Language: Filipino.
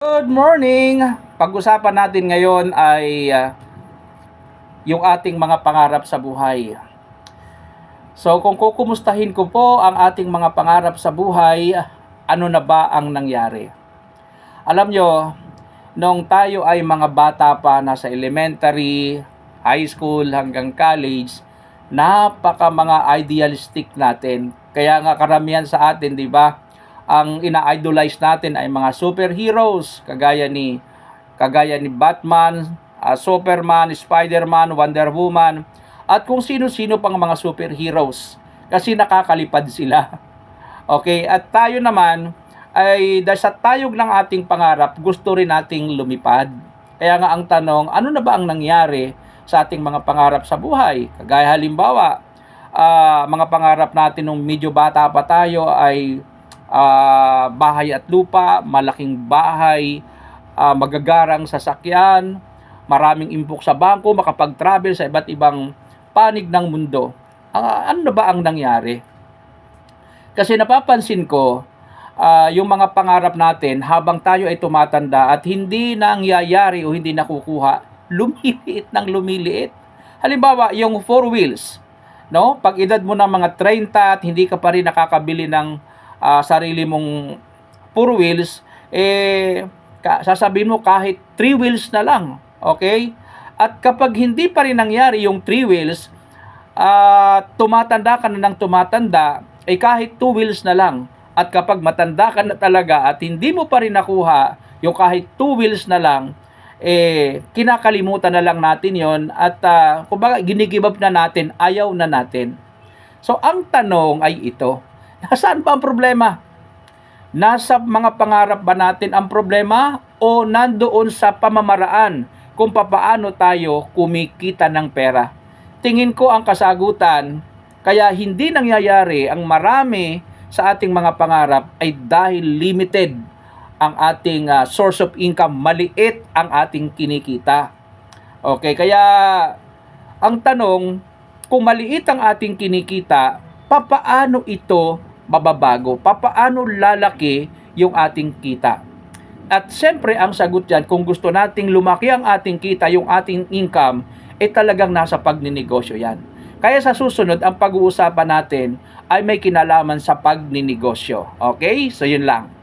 Good morning! Pag-usapan natin ngayon ay yung ating mga pangarap sa buhay. So kung kukumustahin ko po ang ating mga pangarap sa buhay, ano na ba ang nangyari? Alam nyo, nung tayo ay mga bata pa, nasa elementary, high school hanggang college, napaka mga idealistic natin. Kaya nga karamihan sa atin, di ba? Ang ina-idolize natin ay mga superheroes kagaya ni Batman, Superman, Spider-Man, Wonder Woman at kung sino-sino pang mga superheroes kasi nakakalipad sila. Okay, at tayo naman ay dahil sa tayog ng ating pangarap, gusto rin nating lumipad. Kaya nga ang tanong, ano na ba ang nangyari sa ating mga pangarap sa buhay? Kagaya halimbawa, mga pangarap natin nung medyo bata pa tayo ay bahay at lupa, malaking bahay, magagarang sasakyan, maraming impok sa bangko, makapag-travel sa iba't ibang panig ng mundo. Ano na ba ang nangyari? Kasi napapansin ko, yung mga pangarap natin habang tayo ay tumatanda at hindi nangyayari o hindi nakukuha, lumiliit ng lumiliit. Halimbawa, yung 4 wheels, no? Pag edad mo na mga 30 at hindi ka pa rin nakakabili ng sarili mong 4 wheels, sasabihin mo kahit 3 wheels na lang, okay? At kapag hindi pa rin nangyari yung 3 wheels, tumatanda ka na ng tumatanda, kahit 2 wheels na lang. At kapag matanda ka na talaga at hindi mo pa rin nakuha yung kahit 2 wheels na lang, kinakalimutan na lang natin yon at kumbaga ginigib up na natin, ayaw na natin. So ang tanong ay ito, nasaan ba ang problema? Nasa mga pangarap ba natin ang problema o nandoon sa pamamaraan kung papaano tayo kumikita ng pera? Tingin ko ang kasagutan kaya hindi nangyayari ang marami sa ating mga pangarap ay dahil limited ang ating source of income, maliit ang ating kinikita. Okay, kaya ang tanong, kung maliit ang ating kinikita, papaano ito mababago? Papaano lalaki yung ating kita? At siyempre, ang sagot dyan, kung gusto nating lumaki ang ating kita, yung ating income, talagang nasa pagninegosyo yan. Kaya sa susunod, ang pag-uusapan natin ay may kinalaman sa pagninegosyo. Okay? So, yun lang.